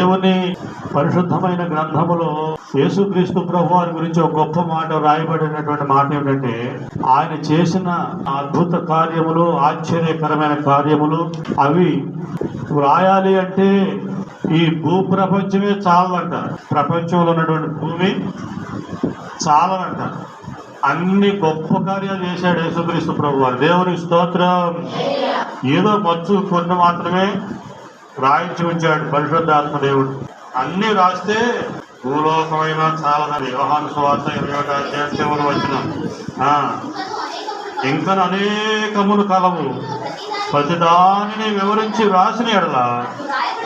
దేవుని పరిశుద్ధమైన గ్రంథములో యేసుక్రీస్తు ప్రభువారి గురించి ఒక గొప్ప మాట రాయబడినటువంటి మాట ఏమిటంటే, ఆయన చేసిన అద్భుత కార్యములు, ఆశ్చర్యకరమైన కార్యములు అవి రాయాలి అంటే ఈ భూప్రపంచమే చాలదంట. ప్రపంచంలో ఉన్నటువంటి భూమి చాలదంట. అన్ని గొప్ప కార్యాలు చేశాడు యేసుక్రీస్తు ప్రభువారు. దేవుని స్తోత్రం. ఏదో మచ్చు కొన్ని మాత్రమే రాయించి ఉంచాడు పరిశుద్ధాత్మ దేవుడు. అన్ని రాస్తే భూలోకమైన చాలదని. యోహాను సువార్త 21 వచ్చిన ఇంకా అనేకములు కలవు, ప్రతి దానిని వివరించి రాసిన ఎడల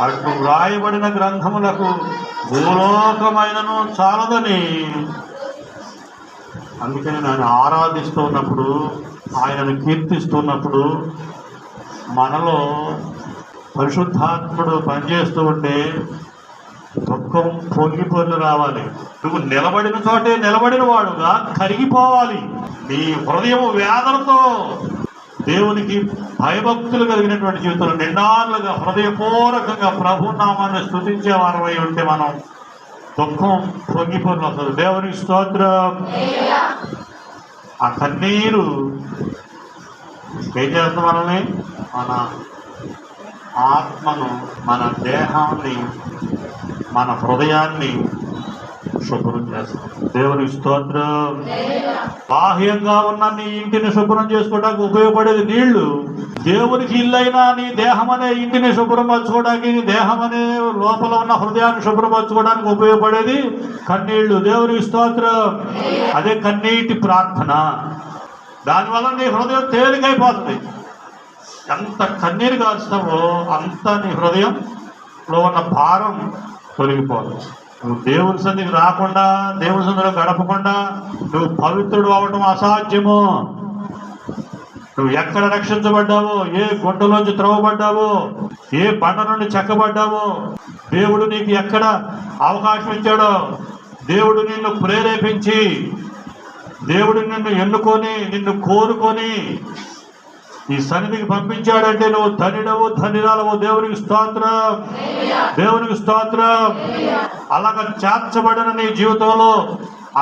అటు వ్రాయబడిన గ్రంథములకు భూలోకమైనను చాలదని. అందుకని నేను ఆరాధిస్తూ ఉన్నప్పుడు, ఆయనను కీర్తిస్తున్నప్పుడు మనలో పరిశుద్ధాత్ముడు పనిచేస్తూ ఉంటే దుఃఖం పొంగిపోలు రావాలి. నువ్వు నిలబడిన చోటే నిలబడిన వాడుగా కరిగిపోవాలి. నీ హృదయం వేదనతో దేవునికి భయభక్తులు కలిగినటువంటి జీవితంలో నిండాలుగా హృదయపూర్వకంగా ప్రభు నామాన్ని స్తుతించే వారమై ఉంటే మనం దుఃఖం పొంగిపోలు వస్తుంది. దేవునికి స్తోత్రం. ఆ కన్నీరు ఏం చేస్తుంది? మనల్ని, మన ఆత్మను, మన దేహాన్ని, మన హృదయాన్ని శుభ్రం చేస్తాం. దేవునికి స్తోత్రం. బాహ్యంగా ఉన్న నీ ఇంటిని శుభ్రం చేసుకోవడానికి ఉపయోగపడేది నీళ్లు. దేవునికి ఇల్లైనా నీ దేహం అనే ఇంటిని శుభ్రపరచుకోవడానికి, నీ దేహం అనే లోపల ఉన్న హృదయాన్ని శుభ్రపరచుకోవడానికి ఉపయోగపడేది కన్నీళ్లు. దేవునికి స్తోత్రం. అదే కన్నీటి ప్రార్థన. దానివల్ల నీ హృదయం తేలికైపోతుంది. ఎంత కన్నీరు కాల్స్తావో అంత నీ హృదయంలో ఉన్న భారం తొలగిపోదు. నువ్వు దేవుని సన్నిధికి రాకుండా, దేవుని సన్నిధిలో గడపకుండా నువ్వు పవిత్రుడు అవటం అసాధ్యము. నువ్వు ఎక్కడ రక్షించబడ్డావో, ఏ గుంటలోంచి త్రవ్వబడ్డావో, ఏ బండ నుండి చెక్కబడ్డావో, దేవుడు నీకు ఎక్కడ అవకాశం ఇచ్చాడో, దేవుడు నిన్ను ప్రేరేపించి, దేవుడు నిన్ను ఎన్నుకొని, నిన్ను కోరుకొని ఈ సన్నిధికి పంపించాడంటే నువ్వు ధనిడవు, ధనిరాలవు. దేవునికి స్తోత్రం. దేవునికి స్తోత్రం. అలాగ చేర్చబడిన నీ జీవితంలో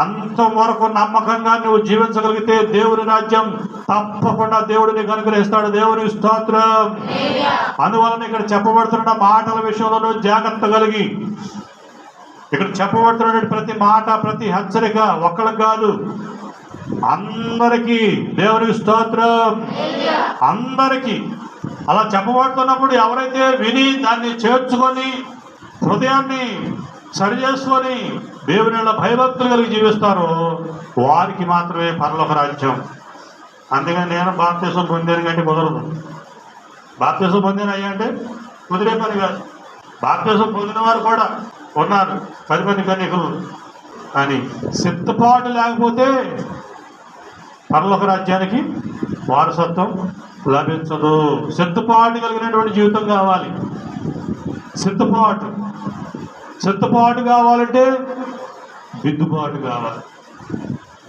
అంతవరకు నమ్మకంగా నువ్వు జీవించగలిగితే దేవుని రాజ్యం తప్పకుండా దేవుడు నీకు అనుగ్రహిస్తాడు. దేవునికి స్తోత్రం. అందువలన ఇక్కడ చెప్పబడుతున్న మాటల విషయంలో నువ్వు జాగ్రత్త కలిగి, ఇక్కడ చెప్పబడుతున్న ప్రతి మాట, ప్రతి హెచ్చరిక ఒక్కళ్ళకి కాదు, అందరికీ. దేవునికి స్తోత్రం. అందరికీ అలా చెప్పబడుతున్నప్పుడు ఎవరైతే విని దాన్ని చేర్చుకొని హృదయాన్ని సరి చేసుకొని దేవుని భయభక్తులు కలిగి జీవిస్తారో వారికి మాత్రమే పరలోక రాజ్యం. అందుకని నేను బాప్తిసం పొందాను కంటే కుదరదు. బాప్తిసం పొందిన అయ్యా అంటే కుదిరే పని కాదు. బాప్తిసం పొందిన వారు కూడా ఉన్నారు, 10 మంది కన్యకులు. కానీ సిద్ధపాటు లేకపోతే పరలోక రాజ్యానికి వారసత్వం లభించదు. సిద్ధపాటు కలిగినటువంటి జీవితం కావాలి. సిద్ధపాటు కావాలంటే దిద్దుబాటు కావాలి.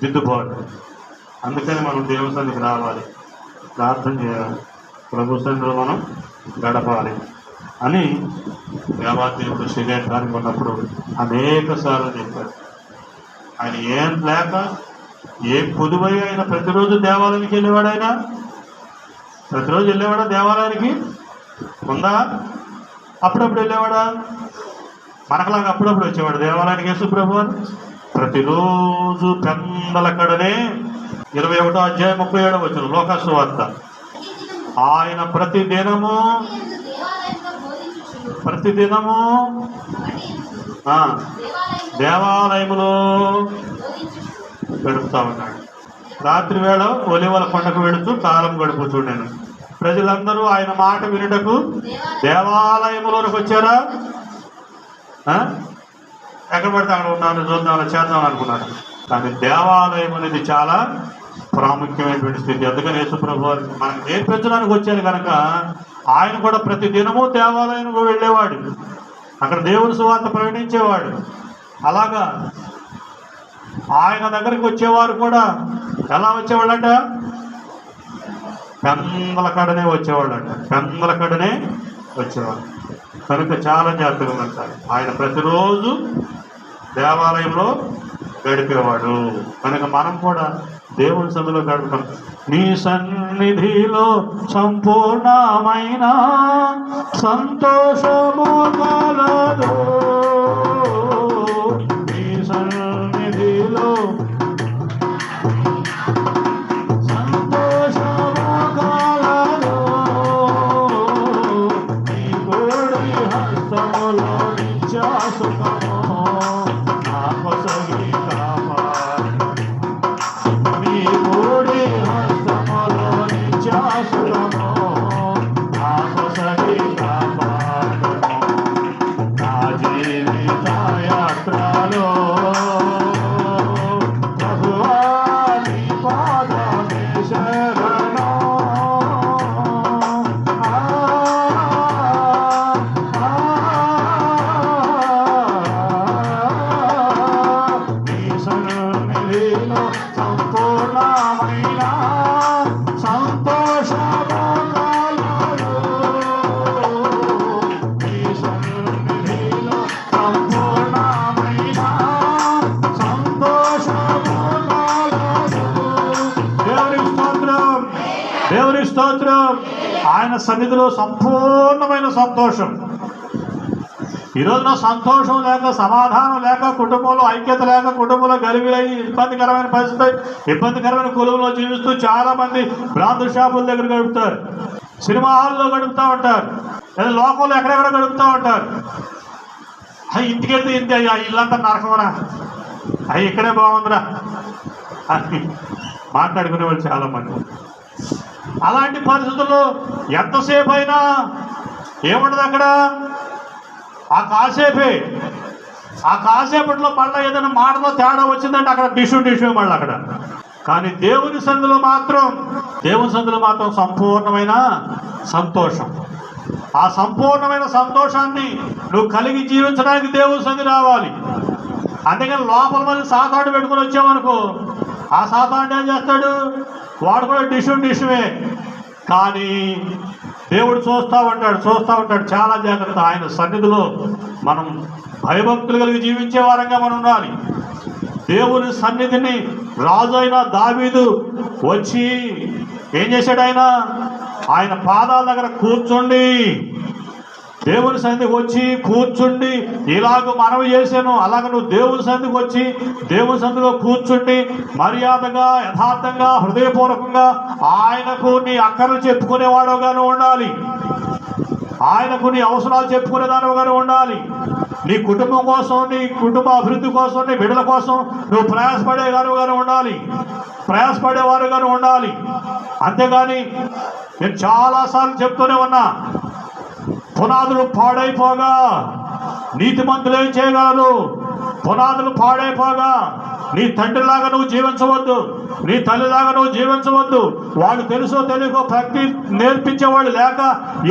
దిద్దుబాటు. అందుకని మనం దేవుని సన్నిధికి రావాలి, ప్రార్థన చేయాలి, ప్రభు సన్నిధిలో మనం గడపాలి అని దేవాదేవుడు శరీరానికి ఉన్నప్పుడు అనేక సార్లు చెప్పారు. ఆయన ఏం లేక, ఏ పొదువై ఆయన ప్రతిరోజు దేవాలయానికి వెళ్ళేవాడు. ఆయన ప్రతిరోజు వెళ్ళేవాడా దేవాలయానికి? ఉందా? అప్పుడప్పుడు వెళ్ళేవాడా? మనకలాగా అప్పుడప్పుడు వచ్చేవాడు దేవాలయానికి యేసు ప్రభువారు. ప్రతిరోజు పెందలకడనే 21వ అధ్యాయం 37వ వచనం లోకా సువార్త. ఆయన ప్రతిదినము దేవాలయములో గడుపుతా ఉన్నాడు. రాత్రి వేళ ఒలివల కొండకు వెళుతూ కాలం గడుపుతున్నాను. ప్రజలందరూ ఆయన మాట వినుటకు దేవాలయములోనికి వచ్చారా? ఎక్కడ పడితే అక్కడ ఉన్నాను, చూద్దాం, చేద్దాం అనుకున్నాడు. కానీ దేవాలయం అనేది చాలా ప్రాముఖ్యమైనటువంటి స్థితి. అందుకని యేసు ప్రభు మనకు నేర్పించడానికి వచ్చాడు కనుక ఆయన కూడా ప్రతి దినము దేవాలయానికి వెళ్ళేవాడు, అక్కడ దేవుని సువార్త ప్రకటించేవాడు. అలాగా ఆయన దగ్గరికి వచ్చేవారు కూడా ఎలా వచ్చేవాళ్ళంట? పెందల కడనే వచ్చేవాళ్ళంట. పెందల కడనే వచ్చేవాళ్ళు. కనుక చాలా జాగ్రత్తగా ఉంటారు. ఆయన ప్రతిరోజు దేవాలయంలో గడిపేవాడు. కనుక మనం కూడా దేవుని సన్నిధిలో గడుపుతాం. నీ సన్నిధిలో సంపూర్ణమైన సంతోషము కలదు. నీ సన్నిధిలో సంతోషము కలదు. నీ కోడి హస్తములో నిత్యాసుఖము ఆపసగి కాపాడు. నీ కోడి హస్తములో నిత్యాసుఖము ఆపసగి కాపాడు. నా జీవిత యాత్రలో ప్రభువా నీ పాదమే శరణం. నీ సన్నిధిలో సంపూర్ణమైన సంతోషము కలదు. నీ సన్నిధిలో సంపూర్ణమైన సంతోషము కలదు. దేవునికి స్తోత్రం, దేవునికి స్తోత్రం. ఆయన సన్నిధిలో సంపూర్ణమైన సంతోషం. ఈరోజు నా సంతోషం లేక, సమాధానం లేక, కుటుంబంలో ఐక్యత లేక, కుటుంబంలో గలిబిలై ఇబ్బందికరమైన పరిస్థితి, ఇబ్బందికరమైన కులంలో జీవిస్తూ చాలా మంది బ్రాండ్ షాపుల దగ్గర గడుపుతారు, సినిమా హాల్లో గడుపుతూ ఉంటారు, లేదా లోకంలో ఎక్కడెక్కడ గడుపుతూ ఉంటారు. ఇంటికి వెళ్తే ఇంటి అయ్యా ఇల్లంతా నరకమరా, ఇక్కడే బాగుందిరా అని మాట్లాడుకునే వాళ్ళు చాలా మంది. అలాంటి పరిస్థితుల్లో ఎంతసేపు అయినా ఏముండదు అక్కడ. ఆ కాసేపట్లో మళ్ళీ ఏదైనా మాటలో తేడా వచ్చిందంటే అక్కడ టిష్యూ మళ్ళీ అక్కడ. కానీ దేవుని సన్నిధిలో మాత్రం సంపూర్ణమైన సంతోషం. ఆ సంపూర్ణమైన సంతోషాన్ని నువ్వు కలిగి జీవించడానికి దేవుని సన్నిధి రావాలి. అందుకని లోపల మళ్ళీ సాతాడు పెట్టుకుని వచ్చామనుకో, ఆ సాతాడు ఏం చేస్తాడు, వాడు కూడా టిష్యూమే. కానీ దేవుడు చూస్తూ ఉంటాడు. చాలా జాగ్రత్త. ఆయన సన్నిధిలో మనం భయభక్తులు కలిగి జీవించే వారంగా మనం ఉండాలి. దేవుని సన్నిధిని రాజు అయిన దావీదు వచ్చి ఏం చేశాడు, ఆయన పాదాల దగ్గర కూర్చోండి, దేవుని సన్నిధికి వచ్చి కూర్చుండి ఇలాగ మనవి చేశాను. అలాగ నువ్వు దేవుని సన్నిధికి వచ్చి దేవుని సన్నిధిలో కూర్చుండి మర్యాదగా, యథార్థంగా, హృదయపూర్వకంగా ఆయనకు నీ అక్కర్లు చెప్పుకునేవాడుగాను ఉండాలి. ఆయనకు నీ అవసరాలు చెప్పుకునేదానిగాను ఉండాలి. నీ కుటుంబం కోసం, నీ కుటుంబ అభివృద్ధి కోసం, నీ బిడ్డల కోసం నువ్వు ప్రయాసపడేవారుగాను ఉండాలి. అంతేగాని నేను చాలాసార్లు చెప్తూనే ఉన్నా, పునాదులు పాడైపోగా నీతిమంతులు ఏం చేయగలరు? పునాదులు పాడైపోగా నీ తండ్రిలాగా నువ్వు జీవించవద్దు, నీ తల్లిలాగా నువ్వు జీవించవద్దు. వాళ్ళు తెలుసో తెలియకో భక్తి నేర్పించేవాళ్ళు లేక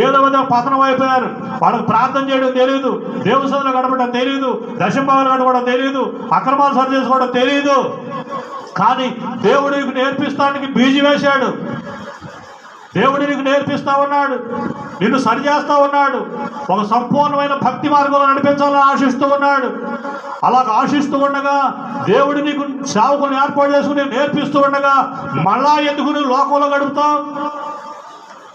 ఏదో విధంగా పతనం అయిపోయారు. వాళ్ళకి ప్రార్థన చేయడం తెలియదు, దేవుని సన్నిధిలో గడపడం తెలియదు, దశంభావాలు గడపడం తెలియదు, అక్రమాలు సరి చేసుకోవడం తెలియదు. కానీ దేవుడు నీకు నేర్పిస్తానికి బీజం వేశాడు. దేవుడు నీకు నేర్పిస్తా ఉన్నాడు, నిన్ను సరిచేస్తా ఉన్నాడు, ఒక సంపూర్ణమైన భక్తి మార్గంలో నడిపించాలని ఆశిస్తూ ఉన్నాడు. అలాగ ఆశిస్తూ ఉండగా దేవుడు నీకు సేవకులను ఏర్పాటు చేసుకుని నేర్పిస్తూ ఉండగా మళ్ళా ఎందుకు నువ్వు లోకంలో గడుపుతావు?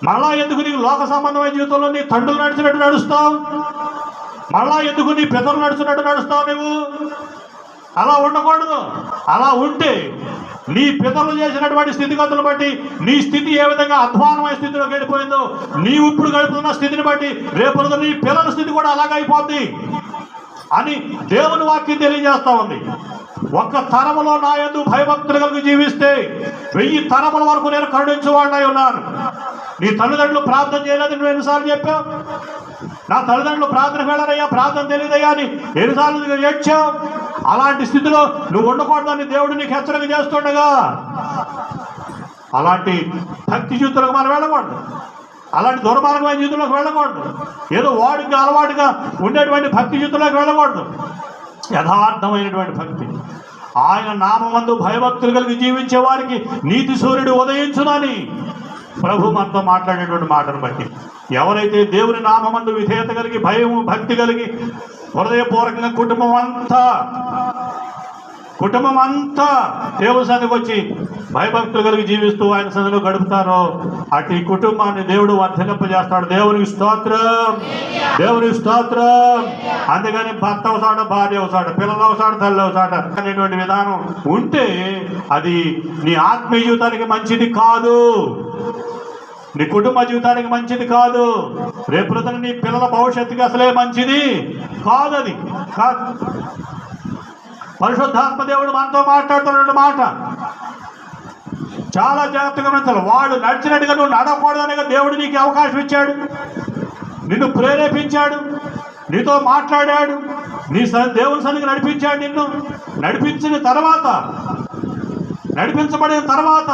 మళ్ళా ఎందుకు నీకు లోక సంబంధమైన జీవితంలో నీ తండ్రులు నడిచినట్టు నడుస్తావు? మళ్ళా ఎందుకు నీ పితరులు నడుచున్నట్టు నడుస్తావు? నువ్వు అలా ఉండకూడదు. అలా ఉంటే నీ పితరులు చేసినటువంటి స్థితిగతులు బట్టి నీ స్థితి ఏ విధంగా అధ్వానమైన స్థితిలోకి వెళ్ళిపోయిందో, నీవు ఇప్పుడు గడుపుతున్న స్థితిని బట్టి రేపు నీ పిల్లల స్థితి కూడా అలాగైపోద్ది అని దేవుని వాక్యం తెలియజేస్తా ఉంది. ఒక్క తరములో నా యందు భయభక్తులు కలిగి జీవిస్తే 1000 తరముల వరకు నేను కరుణించేవాడినై ఉన్నాను. నీ తల్లిదండ్రులు ప్రార్థన చేయలేదు నువ్వు ఎన్నిసార్లు చెప్పావు? నా తల్లిదండ్రులు ప్రార్థనకు వెళ్ళరయ్యా, ప్రార్థన తెలియదయ్యా అని ఎన్నిసార్లు ఏడ్చావు? అలాంటి స్థితిలో నువ్వు ఉండకూడదని దేవుడు నీకు హెచ్చరిక చేస్తుండగా అలాంటి భక్తి జీవితంలోకి మనం వెళ్ళకూడదు, అలాంటి దుర్మార్గమైన జీవితంలోకి వెళ్ళకూడదు, ఏదో వాడికి అలవాటుగా ఉండేటువంటి భక్తి జీవితంలోకి వెళ్ళకూడదు. యథార్థమైనటువంటి భక్తి, ఆయన నామమందు భయభక్తులు కలిగి జీవించే వారికి నీతి సూర్యుడు ఉదయించునని ప్రభు మనతో మాట్లాడేటువంటి మాటను బట్టి ఎవరైతే దేవుని నామమందు విధేయత కలిగి భయము భక్తి కలిగి హృదయపూర్వకంగా కుటుంబం అంతా దేవుని సన్నిధికి వచ్చి భయభక్తులు కలిగి జీవిస్తూ ఆయన సన్నిధిలో గడుపుతారో అటు కుటుంబాన్ని దేవుడు వర్ధలింపజేస్తాడు. దేవునికి స్తోత్రం, దేవునికి స్తోత్రం. అందుకని భర్త అవసాడ, భార్య అవసాడ, పిల్లలు అవసాడ, తల్లి అవసాడ అనేటువంటి విధానం ఉంటే అది నీ ఆత్మీయ జీవితానికి మంచిది కాదు, నీ కుటుంబ జీవితానికి మంచిది కాదు. రేపు నీ పిల్లల భవిష్యత్తుకి అసలే మంచిది కాదు. అది కాదు. పరిశుద్ధాత్మ దేవుడు మనతో మాట్లాడుతున్న మాట చాలా జాగ్రత్తగా గమనించాలి. వాడు నడిచినట్టుగా నువ్వు నడవకూడదనిగా దేవుడు నీకు అవకాశం ఇచ్చాడు, నిన్ను ప్రేరేపించాడు, నీతో మాట్లాడాడు, నీ దేవుని సన్నిధికి నడిపించాడు. నిన్ను నడిపించబడిన తర్వాత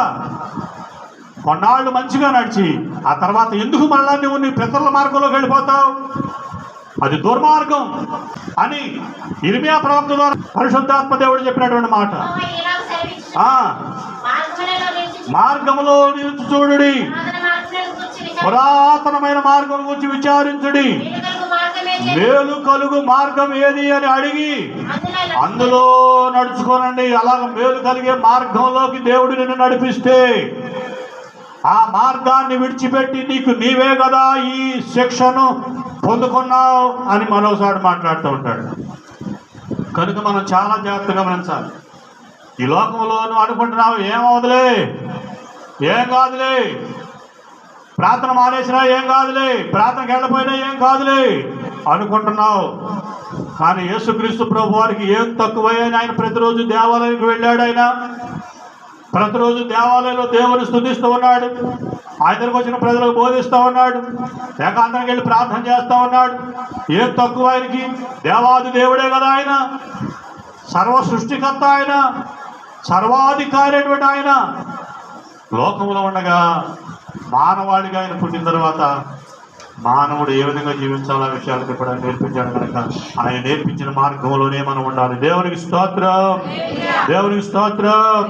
కొన్నాళ్ళు మంచిగా నడిచి ఆ తర్వాత ఎందుకు మళ్ళా నువ్వు నీ పితరుల మార్గంలోకి వెళ్ళిపోతావు? అది దుర్మార్గం అని ఇర్మియా ప్రవక్త ద్వారా పరిశుద్ధాత్మ దేవుడు చెప్పినటువంటి మాట. మార్గములో నిలిచి చూడుడి, పురాతనమైన మార్గం గురించి విచారించుడి, మేలు కలుగు మార్గం ఏది అని అడిగి అందులో నడుచుకోనండి. అలాగ మేలు కలిగే మార్గంలోకి దేవుడు నిన్ను నడిపిస్తే ఆ మార్గాన్ని విడిచిపెట్టి నీకు నీవే కదా ఈ శిక్షను పొందుకున్నావు అని మరోసారి మాట్లాడుతూ ఉంటాడు. కనుక మనం చాలా జాగ్రత్తగా గమనించాలి. ఈ లోకంలో నువ్వు అనుకుంటున్నావు ఏమవుదులే, ఏం కాదులే, ప్రార్థన మానేసినా ఏం కాదులే, ప్రార్థనకి వెళ్ళిపోయినా ఏం కాదులే అనుకుంటున్నావు. కానీ యేసుక్రీస్తు ప్రభు వారికి ఏం తక్కువయ్యని ఆయన ప్రతిరోజు దేవాలయానికి వెళ్ళాడు. ఆయన ప్రతిరోజు దేవాలయంలో దేవుని స్తుతిస్తూ ఉన్నాడు, ఆయనకు వచ్చిన ప్రజలకు బోధిస్తూ ఉన్నాడు, ఏకాంతానికి వెళ్ళి ప్రార్థన చేస్తూ ఉన్నాడు. ఏం తక్కువ ఆయనకి? దేవాది దేవుడే కదా ఆయన, సర్వ సృష్టికర్త ఆయన, సర్వాధికారి అయినటువంటి ఆయన. లోకంలో ఉండగా మానవాడిగా ఆయన పుట్టిన తర్వాత మానవుడు ఏ విధంగా జీవించాలో ఆ విషయాలకు కూడా నేర్పించాడు. కనుక ఆయన నేర్పించిన మార్గంలోనే మనం ఉండాలి. దేవునికి స్తోత్రం, దేవునికి స్తోత్రం.